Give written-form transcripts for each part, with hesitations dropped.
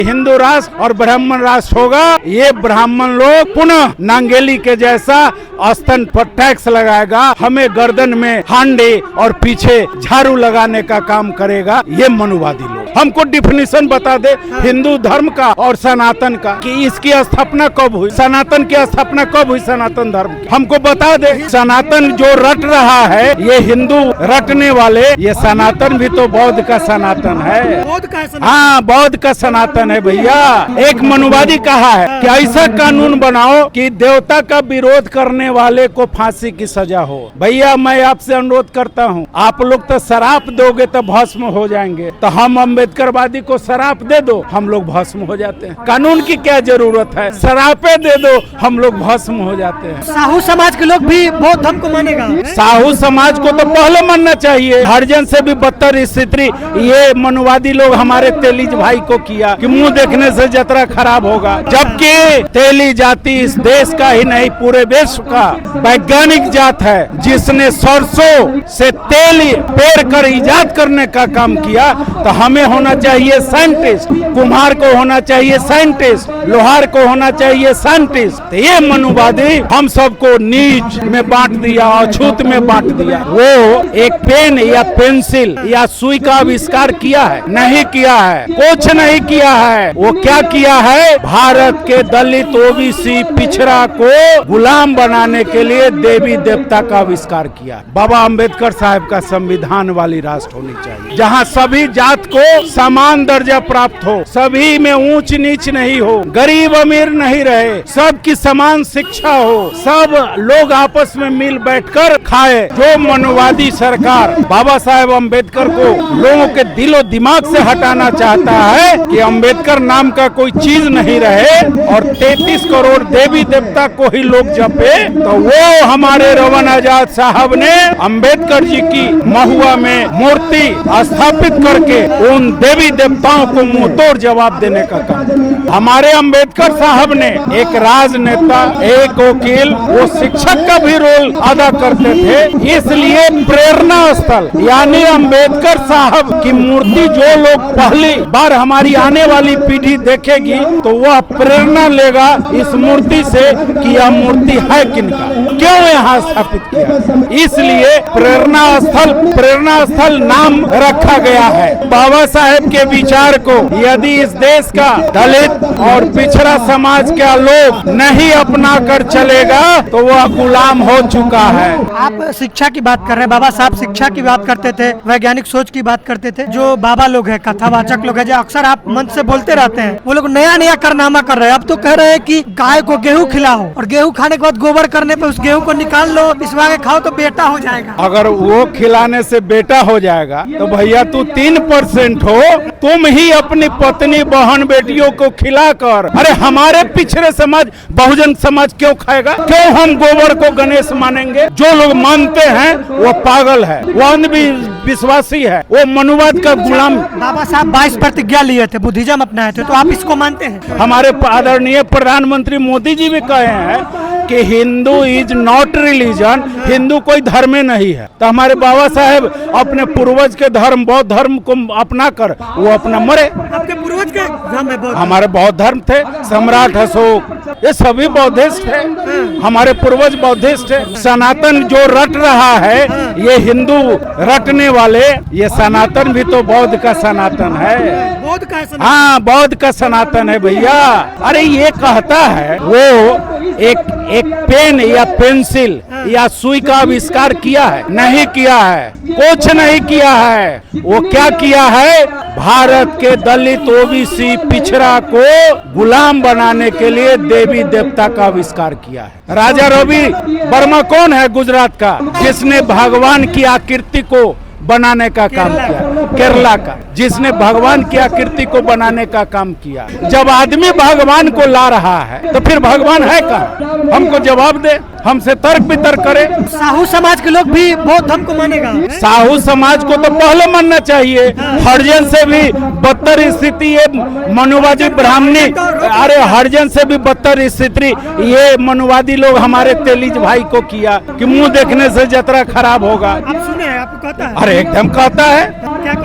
हिंदू राष्ट्र और ब्राह्मण राष्ट्र होगा। ये ब्राह्मण लोग पुनः नांगेली के जैसा स्तन पर टैक्स लगाएगा, हमें गर्दन में हांडी और पीछे झाड़ू लगाने का काम करेगा। ये मनुवादी लोग हमको डिफिनेशन बता दे हिंदू धर्म का और सनातन का, कि इसकी स्थापना कब हुई, सनातन की स्थापना कब हुई, सनातन धर्म की हमको बता दे। सनातन जो रट रहा है ये हिंदू रटने वाले, ये सनातन भी तो बौद्ध का सनातन है। हाँ, बौद्ध का सनातन है भैया। एक मनुवादी कहा है कि ऐसा कानून बनाओ कि देवता का विरोध करने वाले को फांसी की सजा हो। भैया मैं आपसे अनुरोध करता हूँ, आप लोग तो शराप दोगे तो भस्म हो जाएंगे, तो हम अम्बेडकरवादी को शराप दे दो, हम लोग भस्म हो जाते हैं। कानून की क्या जरूरत है, शरापे दे दो, हम लोग भस्म हो जाते हैं। साहू समाज के लोग भी बौद्ध धर्म को मानेगा। साहू समाज को तो पहले मानना चाहिए। हरिजन से भी बदतर स्थिति ये मनुवादी लोग हमारे तेलीज भाई को किया कि मुंह देखने से जतरा खराब होगा, जबकि तेली जाति इस देश का ही नहीं पूरे विश्व का वैज्ञानिक जात है, जिसने सरसों से तेल पेड़ कर इजाद करने का काम किया। तो हमें होना चाहिए साइंटिस्ट, कुम्हार को होना चाहिए साइंटिस्ट, लोहार को होना चाहिए साइंटिस्ट। तो ये मनुवादी हम सबको नीच में बांट दिया, अछूत में बांट दिया। वो एक पेन या पेंसिल या सुई का आविष्कार किया है? नहीं किया है, कुछ नहीं किया है। वो क्या किया है? भारत के दलित ओबीसी पिछड़ा को गुलाम बनाने के लिए देवी देवता का आविष्कार किया। बाबा अम्बेडकर साहब का संविधान वाली राष्ट्र होनी चाहिए, जहाँ सभी जात को समान दर्जा प्राप्त हो, सभी में ऊंच नीच नहीं हो, गरीब अमीर नहीं रहे, सबकी समान शिक्षा हो, सब लोग आपस में मिल बैठकर खाए। जो मनुवादी सरकार बाबा साहेब अम्बेडकर को लोगों के दिलो दिमाग से हटाना चाहता है कि अम्बेडकर नाम का कोई चीज नहीं रहे और 33 करोड़ देवी देवता को ही लोग जपे, तो वो हमारे रवन आजाद साहब ने अम्बेडकर जी की महुआ में मूर्ति स्थापित करके उन देवी देवताओं को मुंह तोड़ जवाब देने का काम। हमारे अम्बेडकर साहब ने एक राजनेता, एक वकील, वो शिक्षक का भी रोल अदा करते थे। इसलिए प्रेरणा स्थल यानी अम्बेडकर साहब की मूर्ति जो लोग पहली बार हमारी आने वाली पीढ़ी देखेगी तो वह प्रेरणा लेगा इस मूर्ति से कि यह मूर्ति है किनका, क्यों यहाँ स्थापित किया। इसलिए प्रेरणा स्थल नाम रखा गया है। बाबा साहेब के विचार को यदि इस देश का दलित और पिछड़ा समाज का लोग नहीं अपना कर चलेगा तो वह गुलाम हो चुका है। आप शिक्षा की बात कर रहे हैं, बाबा साहब शिक्षा की बात करते थे, वैज्ञानिक सोच की बात करते थे। जो बाबा लोग हैं, कथावाचक लोग हैं, जो अक्सर आप मंच से बोलते रहते हैं, वो लोग नया नया कारनामा कर रहे हैं। अब तो कह रहे हैं कि गाय को गेहूं खिलाओ और गेहूं खाने के बाद गोबर करने पे उस गेहूं को निकाल लो, पिसवा के खाओ तो बेटा हो जाएगा। अगर वो खिलाने से बेटा हो जाएगा तो भैया तू 3% हो, तुम ही अपनी पत्नी बहन बेटियों को खिलाकर, अरे हमारे पिछड़े समाज बहुजन समाज क्यों खाएगा? क्यों हम गोबर को गणेश मानेंगे? जो लोग मानते हैं वो पागल है, वो अंधविश्वासी है, वो मनुवाद का गुलाम। बाबा साहब 22 प्रतिज्ञा लिए थे, बुद्धिज्म अपनाए थे, तो आप इसको मानते हैं? हमारे आदरणीय प्रधानमंत्री मोदी जी भी कहे हैं कि Hindu is not religion, Hindu कोई धर्म नहीं है। तो हमारे बाबा साहेब अपने पूर्वज के धर्म बौद्ध धर्म को अपना कर वो अपना मरे। आपके पूर्वज के धर्म है बौद्ध? हमारे बौद्ध धर्म थे, सम्राट अशोक, ये सभी बौद्धिस्ट थे, हमारे पूर्वज बौद्धिस्ट थे। सनातन जो रट रहा है ये हिंदू रटने वाले, ये सनातन भी तो बौद्ध का सनातन है। बौद्ध का सनातन? हाँ, बौद्ध का सनातन है भैया। अरे ये कहता है वो एक पेन या पेंसिल या सुई का आविष्कार किया है? नहीं किया है, कुछ नहीं किया है। वो क्या किया है? भारत के दलित ओबीसी पिछड़ा को गुलाम बनाने के लिए देवी देवता का आविष्कार किया है। राजा रवि वर्मा कौन है गुजरात का, जिसने भगवान की आकृति को बनाने का काम किया, केरला का, जिसने भगवान की आकृति को बनाने का काम किया। जब आदमी भगवान को ला रहा है तो फिर भगवान है कहाँ? हमको जवाब दे, हमसे तर्क वितर्क करे। साहू समाज के लोग भी बौद्ध धर्म को मानेगा? साहू समाज को तो पहले मानना चाहिए। हरिजन से भी बदतर स्थिति ये मनुवादी ब्राह्मणी, अरे हरिजन से भी बदतर स्थिति ये मनुवादी लोग हमारे तेलीज भाई को किया कि मुंह देखने से जतरा खराब होगा। आप सुने, आपको कहता है? अरे एकदम कहता है,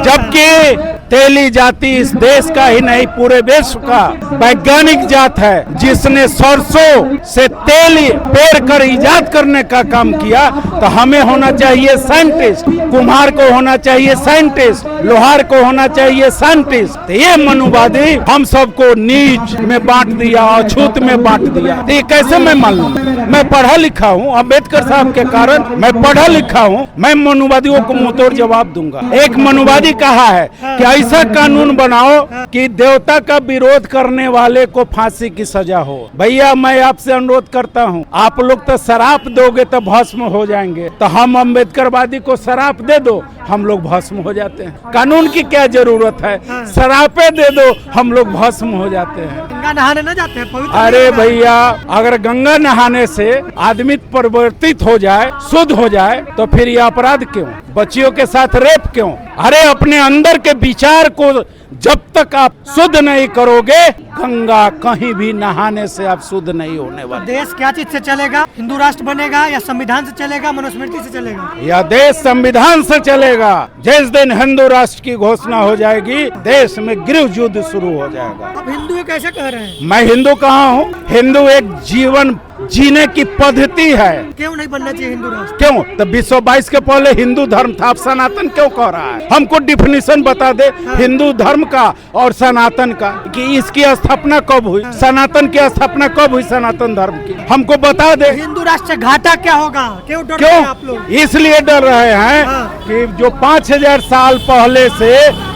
जबकि तेली जाति इस देश का ही नहीं पूरे विश्व का वैज्ञानिक जात है, जिसने सरसों से तेल पेर कर इजाद करने का काम किया। तो हमें होना चाहिए साइंटिस्ट, कुम्हार को होना चाहिए साइंटिस्ट, लोहार को होना चाहिए साइंटिस्ट। तो ये मनुवादी हम सबको नीच में बांट दिया, अछूत में बांट दिया। तो ये कैसे मैं मान लूं? मैं पढ़ा लिखा हूँ, अम्बेडकर साहब के कारण मैं पढ़ा लिखा हूँ, मैं मनुवादियों को मुंहतोड़ जवाब दूंगा। एक मनुवादी कहा है कि ऐसा कानून बनाओ कि देवता का विरोध करने वाले को फांसी की सजा हो। भैया मैं आपसे अनुरोध करता हूँ, आप लोग तो शराप दोगे तो भस्म हो जाएंगे, तो हम अम्बेडकरवादी को शराप दे दो, हम लोग भस्म हो जाते हैं। कानून की क्या जरूरत है? शरापे दे दो, हम लोग भस्म हो जाते हैं। गंगा नहाने न जाते हैं, पवित्र अरे भैया, अगर गंगा नहाने से आदमी परिवर्तित हो जाए, शुद्ध हो जाए, तो फिर ये अपराध क्यों? बच्चियों के साथ रेप क्यों? अरे अपने अंदर के विचार को जब तक आप शुद्ध नहीं करोगे, गंगा कहीं भी नहाने से आप शुद्ध नहीं होने वाले। देश क्या चीज से चलेगा? हिंदू राष्ट्र बनेगा या संविधान से चलेगा, मनुस्मृति से चलेगा? यह देश संविधान से चलेगा। जिस दिन हिंदू राष्ट्र की घोषणा हो जाएगी, देश में गृह युद्ध शुरू हो जाएगा। अब हिंदू कैसे कह रहे हैं? मैं हिंदू कहाँ हूँ? हिंदू एक जीवन जीने की पद्धति है। क्यों नहीं बनना चाहिए हिंदू राष्ट्र? क्यों? तो 222 के पहले हिंदू धर्म था, अब सनातन क्यों कह रहा है? हमको डिफिनीशन बता दे हिंदू धर्म का और सनातन का, कि इसकी स्थापना कब हुई, सनातन की स्थापना कब हुई, सनातन धर्म की हमको बता दे। हिंदू राष्ट्र से घाटा क्या होगा? क्यों डर रहे हैं आप लोग? इसलिए डर रहे हैं कि जो 5000 साल पहले से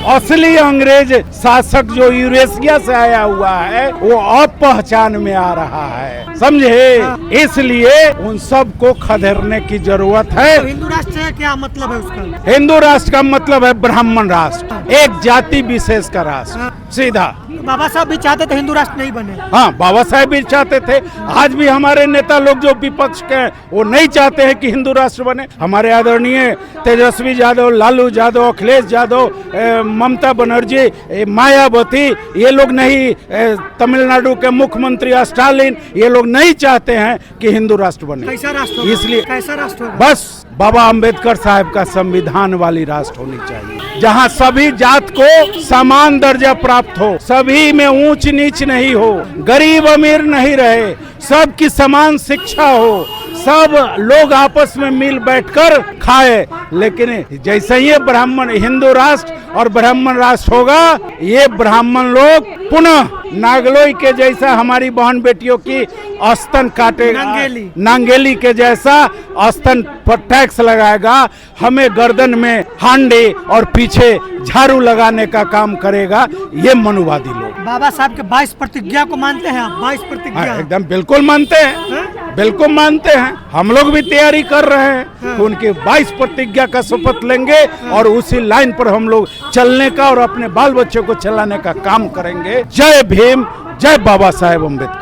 असली अंग्रेज शासक जो यूरेशिया से आया हुआ है, वो अब पहचान में आ रहा है, समझे? इसलिए उन सब को खदेड़ने की जरूरत है। तो हिंदू राष्ट्र से क्या मतलब है उसका? हिंदू राष्ट्र का मतलब है ब्राह्मण राष्ट्र, एक जाति विशेष का राष्ट्र, सीधा। बाबा साहब भी चाहते थे हिंदू राष्ट्र नहीं बने। हाँ, बाबा साहब भी चाहते थे। आज भी हमारे नेता लोग जो विपक्ष के हैं, वो नहीं चाहते हैं कि हिंदू राष्ट्र बने। हमारे आदरणीय तेजस्वी यादव, लालू यादव, अखिलेश यादव, ममता बनर्जी, मायावती, ये लोग नहीं, तमिलनाडु के मुख्यमंत्री स्टालिन, ये लोग नहीं चाहते हैं कि हिंदू राष्ट्र बने। कैसा राष्ट्र होगा? इसलिए कैसा राष्ट्र होगा? बस बाबा अंबेडकर साहब का संविधान वाली राष्ट्र होनी चाहिए, जहां सभी जात को समान दर्जा प्राप्त हो, सभी में ऊंच नीच नहीं हो, गरीब अमीर नहीं रहे, सबकी समान शिक्षा हो, सब लोग आपस में मिल बैठकर खाए। लेकिन जैसे ही ब्राह्मण हिंदू राष्ट्र और ब्राह्मण राष्ट्र होगा, ये ब्राह्मण लोग पुनः नागलोई के जैसा हमारी बहन बेटियों की स्तन काटेगा, नांगेली के जैसा स्तन पर टैक्स लगाएगा, हमें गर्दन में हांडी और पीछे झाड़ू लगाने का काम करेगा। ये मनुवादी लोग। बाबा साहब के 22 प्रतिज्ञा को मानते हैं आप? 22 प्रतिज्ञा एकदम बिल्कुल मानते हैं, बिल्कुल मानते हैं। हम लोग भी तैयारी कर रहे हैं कि उनके 22 प्रतिज्ञा का शपथ लेंगे और उसी लाइन पर हम लोग चलने का और अपने बाल बच्चों को चलाने का काम करेंगे। जय भीम, जय बाबा साहेब अम्बेडकर।